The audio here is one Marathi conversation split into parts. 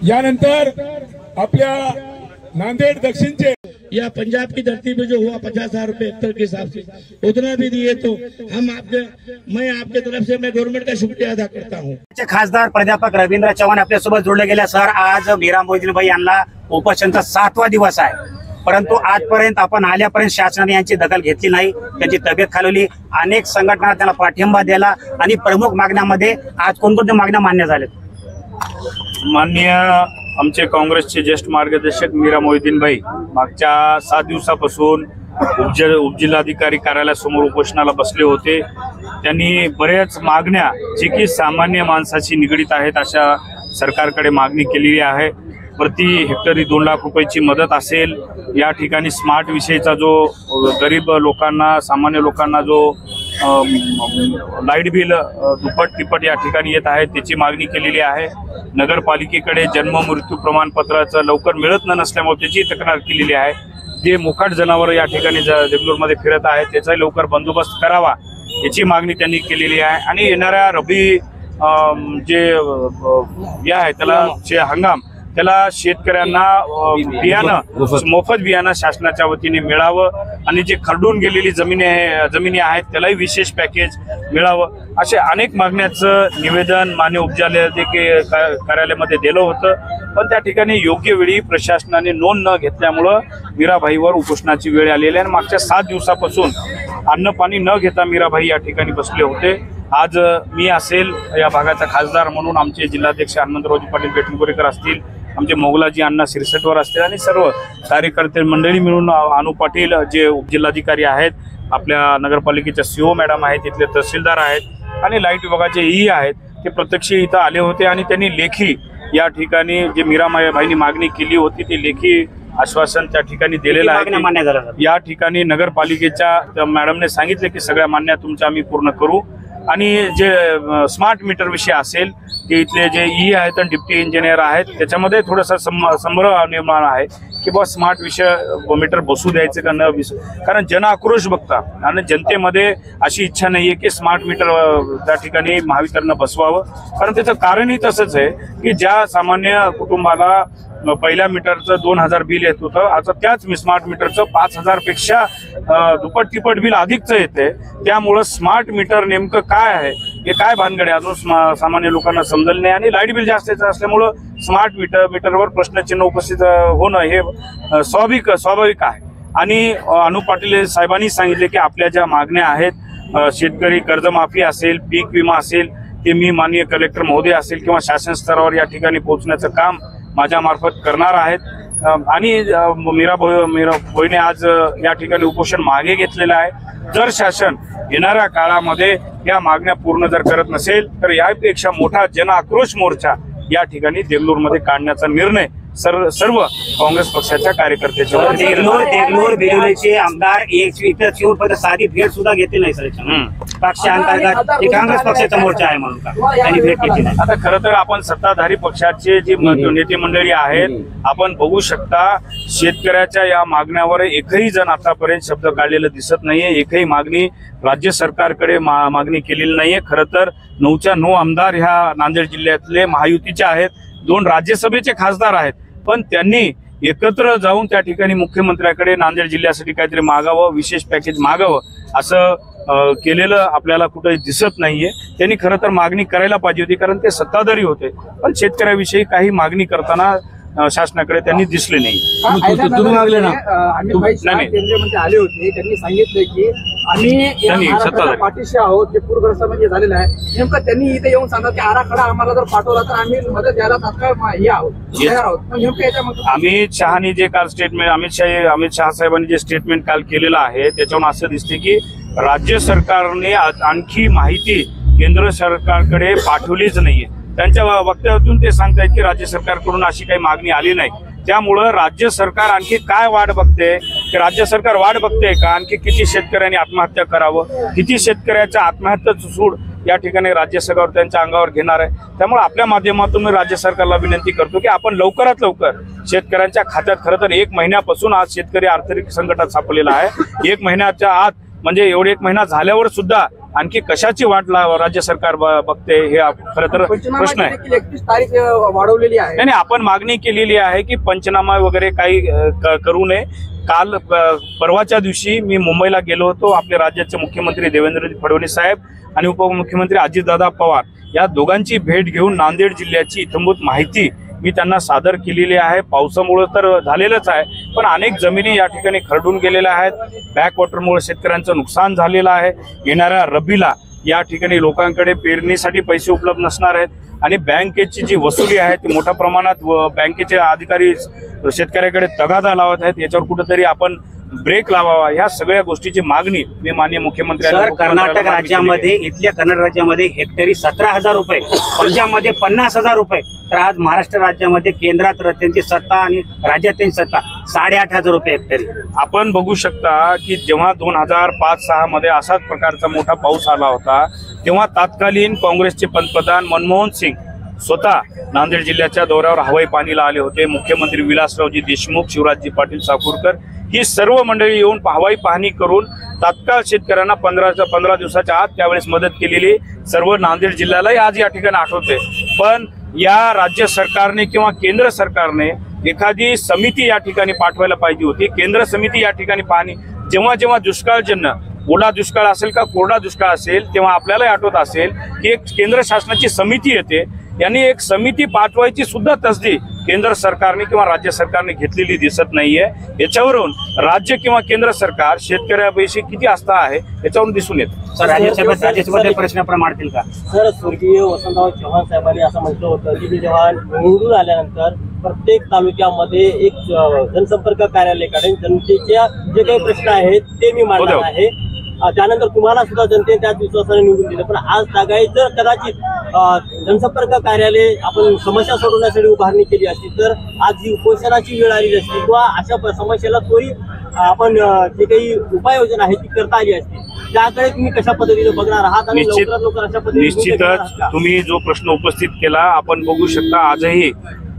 यानंतर आपल्या नांदेड़ दक्षिणचे या पंजाब की धरती पे जो हुआ 50,000 रुपए हेक्टर के हिसाब से उतना भी दिए तो मैं आपके तरफ से मैं गवर्नमेंट का शुक्रिया अदा करता हूँ। खासदार प्राध्यापक रवींद्र चव्हाण आपल्यासोबत जोडले गेले। सर, आज मीरा मोहिदीनभाई यांना उपोषणचा 7वा दिवस आहे, परंतु आजपर्यंत आपण आल्यापर्यंत शासनाने यांची दखल घेतली नाही, त्यांची तब्येत खालवली, अनेक संघटना त्यांना पाठिंबा दिला आणि प्रमुख मागण्यामध्ये आज कोणकोणत्या मागण्या मान्य झाल्यात? माननीय आमचे काँग्रेसचे ज्येष्ठ मार्गदर्शक मीरा मोहिदीनभाई मागच्या 7 दिवसापासून उपजिल्हाधिकारी कार्यालयासमोर उपोषणाला बसले होते। त्यांनी बऱ्याच मागण्या जी की सामान्य माणसाशी निगडीत आहेत अशा सरकारकडे मागणी केलेली आहे। प्रति हेक्टरी 2 लाख रुपयाची मदत असेल, या ठिकाणी स्मार्ट विषयीचा जो गरीब लोकांना सामान्य लोकांना जो लाईट बिल दुप्पट तिप्पट या ठिकाणी येत आहे त्याची मागणी केलेली आहे। नगरपालिकेकडे जन्म मृत्यू प्रमाणपत्राचं लवकर मिळत नसल्यामुळे त्याची तक्रार केलेली आहे। जे मोकाट जनावर या ठिकाणी देगलूरमध्ये फिरत आहे त्याचा लवकर बंदोबस्त करावा याची मागणी त्यांनी केलेली आहे। आणि येणाऱ्या रब्बी जे या आहे त्याला जे हंगाम त्याला शेतकऱ्यांना बियाणं मोफत बियाणं शासनाच्या वतीने मिळावं आणि जे खरडून गेलेली जमिनी आहेत त्यालाही विशेष पॅकेज मिळावं असे अनेक मागण्याचं निवेदन मान्य उपजिल्हाधिकारी कार्यालयामध्ये दिलं होतं, पण त्या ठिकाणी योग्य वेळी प्रशासनाने नोंद न घेतल्यामुळं मीराभाईवर उपोषणाची वेळ आलेली आहे। आणि मागच्या 7 दिवसापासून अन्न पाणी न घेता मीराभाई या ठिकाणी बसले होते। आज मी असेल या भागाचा खासदार म्हणून आमचे जिल्हाध्यक्ष हनुमंतरावजी पाटील बेटनपुरेकर असतील, आमचे मोगलाजी अण्णा सिरसटवर असतील आणि सर्व कार्यकर्ते मंडळी मिळून अनु पाटील जे उपजिल्हाधिकारी आहेत, आपल्या नगरपालिकेच्या सीओ मॅडम आहेत, तिथले तहसीलदार आहेत आणि लाईट विभागाचे ई आहेत, ते प्रत्यक्ष इथं आले होते आणि त्यांनी लेखी या ठिकाणी जे मीराबाईंनी मागणी केली होती ती लेखी आश्वासन त्या ठिकाणी दिलेलं आहे। या ठिकाणी नगरपालिकेच्या मॅडमने सांगितले की सगळ्या मागण्या तुमच्या आम्ही पूर्ण करू आणि जे स्मार्ट मीटर विषय असेल ते इथले जे ई आहेत आणि डिप्टी इंजिनियर आहेत त्याच्यामध्ये थोडासा संभ्रम निर्माण आहे की बा स्मार्ट विषय मीटर बसू द्यायचं का न कारण जन आक्रोश बघता आणि जनतेमध्ये अशी इच्छा नाहीये की स्मार्ट मीटर त्या ठिकाणी महावितरण बसवावं, कारण त्याचं कारणही तसंच आहे की ज्या सामान्य कुटुंबाला पहिल्या मीटरचं 2000 बिल येत होतं, आता त्याच स्मार्ट मीटरचं 5000 पेक्षा दुप्पट तिप्पट बिल अधिकचं येते। त्यामुळं स्मार्ट मीटर नेमकं काय आहे हे काय भानगड आहे अजून सामान्य लोकांना समजलं नाही आणि लाईट बिल जास्त असल्यामुळं स्मार्ट मीटरवर प्रश्नचिन्ह उपस्थित होणं हे स्वाभाविक आहे। आणि अनु पाटील साहेबांनी सांगितले की आपल्या ज्या मागण्या आहेत शेतकरी कर्जमाफी असेल, पीक विमा असेल, ते मी माननीय कलेक्टर महोदय असेल किंवा शासन स्तरावर या ठिकाणी पोहोचण्याचं काम माझ्या मार्फत करणार आहेत। आणि मीराबाईने आज या ठिकाणी उपोषण मागे घेतलेलं आहे। जर शासन येणाऱ्या काळामध्ये या मागण्या पूर्ण जर करत नसेल तर यापेक्षा मोठा जन आक्रोश मोर्चा या ठिकाणी देगलूरमध्ये काढण्याचा निर्णय सर्व काँग्रेस पक्षाच्या कार्यकर्त्यांच्या देगलूर बिलोलीचे आमदार एक शिवपद साधी भेट सुद्धा घेतली नाही सर पक्षांतर्गत काँग्रेस पक्षाचा मोर्चा आहे म्हणून त्यांनी भेट घेतली नाही। आता खरं तर आपण सत्ताधारी पक्षाचे जे नेते मंडळी आहेत आपण बघू शकता शेतकऱ्याच्या या मागण्यावर एकही जण आतापर्यंत शब्द काढलेला दिसत नाहीये, एकही मागणी राज्य सरकारकडे मागणी केलेली नाहीये। खरं तर 9च्या 9 आमदार ह्या नांदेड जिल्ह्यातले महायुतीचे आहेत, 2 राज्यसभेचे खासदार आहेत, पण त्यांनी एकत्र जाऊन त्या ठिकाणी मुख्यमंत्र्याकडे नांदेड जिल्ह्यासाठी काहीतरी मागावं, विशेष पॅकेज मागावं असं केलेलं आपल्याला कुठेही दिसत नाहीये। त्यांनी खरं तर मागणी करायला पाहिजे होती कारण ते सत्ताधारी होते, पण शेतकऱ्याविषयी काही मागणी करताना शासनाकडे त्यांनी दिसले नाही। तुम्ही मागले ना केंद्रीय आले होते, त्यांनी सांगितलं की आम्ही पाठीशी आहोत जे पूरग्रस्तांमध्ये झालेलं आहे। नेमकं त्यांनी इथे येऊन सांगतात की आराखडा आम्हाला जर पाठवला तर आम्ही मदत द्यायला तात्काळ हे आहोत तयार आहोत। नेमकं याच्यामध्ये अमित शहानी जे काल स्टेटमेंट अमित शहा साहेबांनी जे स्टेटमेंट काल केलेलं आहे त्याच्यावरून असं दिसते की राज्य सरकारने आणखी माहिती केंद्र सरकारकडे पाठवलीच नाहीये। त्यांच्या वक्तव्यातून ते सांगतायत की राज्य सरकारकडून अशी काही मागणी आली नाही, त्यामुळं राज्य सरकार आणखी काय वाट बघते की राज्य सरकार वाट बघते का आणखी किती शेतकऱ्यांनी आत्महत्या करावं, किती शेतकऱ्याच्या आत्महत्याचं सूड या ठिकाणी राज्य सरकार त्यांच्या अंगावर घेणार आहे। त्यामुळे आपल्या माध्यमातून मी राज्य सरकारला विनंती करतो की आपण लवकरात लवकर शेतकऱ्यांच्या खात्यात खरं तर 1 महिन्यापासून आज शेतकरी आर्थिक संकटात सापडलेला आहे, 1 महिन्याच्या आत म्हणजे एवढे 1 महिना झाल्यावर सुद्धा आणखी कशाची वाट राज्य सरकार बघते हे खरं तर प्रश्न आहे. 31 तारीख वाढवलेली आहे. नाही, आपण मागणी केलेली आहे की पंचनामा वगैरे काही करू नये. काल परवाच्या दिवशी मी मुंबईला गेलो होतो. आपले राज्याचे मुख्यमंत्री देवेंद्र फडणवीस साहेब आणि उपमुख्यमंत्री अजितदादा पवार या दोघांची भेट घेऊन नांदेड जिल्ह्याची इत्थंभूत माहिती मी त्यांना सादर केलेली आहे. पावसामुळे तर झालेलंच आहे, पण अनेक जमिनी या ठिकाणी खरडून गेलेल्या आहेत. बॅकवॉटरमुळे शेतकऱ्यांचं नुकसान झालेलं आहे. येणाऱ्या रब्बीला या ठिकाणी लोकांकडे पेरणीसाठी पैसे उपलब्ध नसणार आहेत आणि बँकेची जी वसुली आहे ती मोठ्या प्रमाणात बँकेचे अधिकारी शेतकऱ्याकडे तगादा लावत आहेत. याच्यावर कुठेतरी आपण ब्रेक लावावा. ह्या सगळ्या गोष्टीची मागणी मी माननीय मुख्यमंत्री कर्नाटक राज्यामध्ये इथल्या कर्नाटक राज्यामध्ये हेक्टरी 17,000 रुपये, पंजाबमध्ये 50,000 रुपये, तर आज महाराष्ट्र राज्यामध्ये केंद्रात त्यांची सत्ता आणि राज्यात त्यांची सत्ता 8,500 रुपये हेक्टरी. आपण बघू शकता की जेव्हा 2005-06 मध्ये असाच प्रकारचा मोठा पाऊस आला होता तेव्हा तत्कालीन काँग्रेसचे पंतप्रधान मनमोहन सिंग स्वतः नांदेड जिल्ह्याच्या दौऱ्यावर हवाई पाणीला आले होते. मुख्यमंत्री विलासरावजी देशमुख, शिवराजजी पाटील चाकूरकर ही सर्व मंडळी येऊन हवाई पाहणी करून तात्काळ शेतकऱ्यांना 15 दिवसाच्या आत त्यावेळेस मदत केलेली सर्व नांदेड जिल्ह्यालाही आज या ठिकाणी आठवते. पण या राज्य सरकारने किंवा केंद्र सरकारने एखादी समिती या ठिकाणी पाठवायला पाहिजे होती. केंद्र समिती या ठिकाणी पाहणी जेव्हा जेव्हा दुष्काळजन्य ओला दुष्काळ असेल का कोरडा दुष्काळ असेल तेव्हा आपल्यालाही आठवत असेल की एक केंद्र शासनाची समिती येते. यांनी एक समिती पाठवायची सुद्धा तसदी केंद्र सरकारने किंवा राज्य सरकारने घेतलेली दिसत नाहीये. याच्यावरून राज्य किंवा केंद्र सरकार शेतकऱ्याविषयी किती आस्था आहे याच्यावरून दिसून येतं. सर राज्यसभेत प्रश्न मांडतील का? सर, स्वर्गीय वसंतराव चव्हाण साहेबांनी असं म्हटलं होतं की ते जेव्हा निवडून आल्यानंतर प्रत्येक तालुक्यामध्ये एक जनसंपर्क कार्यालय काढेल, जनतेच्या जे काही प्रश्न आहेत ते मी मांडणार आहे. त्यानंतर तुम्हाला सुद्धा जनतेने त्याच विश्वासाने निवडून दिलं. पण आज तागाई जर कदाचित जनसंपर्क कार्यालय आपण समस्या सोडवण्यासाठी उभारणी केली असती तर आज जी उपोषणाची वेळ आलेली असती किंवा अशा समस्येला त्वरित आपण जे काही उपाययोजना आहे ती करता आली असती. त्याकडे तुम्ही कशा पद्धतीने बघणार आहात आणि लवकरात लवकर अशा पद्धतीने निश्चितच तुम्ही जो प्रश्न उपस्थित केला आपण बघू शकता आजही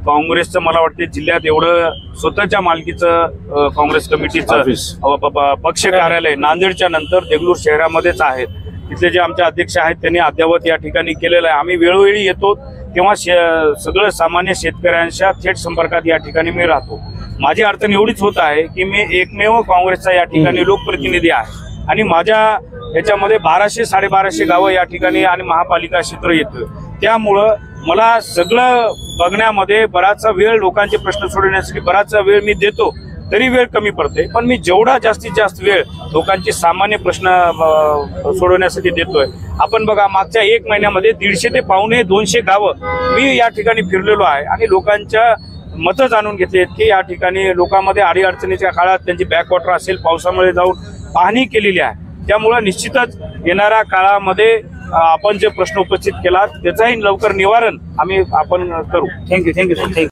काँग्रेसचं मला वाटते जिल्ह्यात एवढं स्वतःच्या मालकीचं काँग्रेस कमिटीचं पक्ष कार्यालय नांदेडच्या नंतर देगलूर शहरामध्येच आहेत. तिथले जे आमचे अध्यक्ष आहेत त्यांनी अद्यावत या ठिकाणी केलेलं आहे. आम्ही वेळोवेळी येतो तेव्हा सगळं सामान्य शेतकऱ्यांच्या थेट संपर्कात या ठिकाणी मी राहतो. माझी अडचण एवढीच होत आहे की मी एकमेव काँग्रेसचा या ठिकाणी लोकप्रतिनिधी आहे आणि माझ्या ह्याच्यामध्ये 1200-1250 गावं या ठिकाणी आणि महापालिका क्षेत्र येतं. त्यामुळं मला सगळं बघण्यामध्ये बराचसा वेळ, लोकांचे प्रश्न सोडवण्यासाठी बराचसा वेळ मी देतो तरी वेळ कमी पडते. पण मी जेवढा जास्तीत जास्त वेळ लोकांचे सामान्य प्रश्न सोडवण्यासाठी देतोय. आपण बघा मागच्या 1 महिन्यामध्ये 150 ते 250 गावं मी या ठिकाणी फिरलेलो आहे आणि लोकांच्या मतं जाणून घेतली आहेत की या ठिकाणी लोकांमध्ये अडीअडचणीच्या काळात त्यांची बॅकवॉटर असेल पावसामुळे जाऊन पाहणी केलेली आहे. त्यामुळे निश्चितच येणाऱ्या काळामध्ये आपण जे प्रश्न उपस्थित केला त्याचाही लवकर निवारण आपण करू. थँक्यू.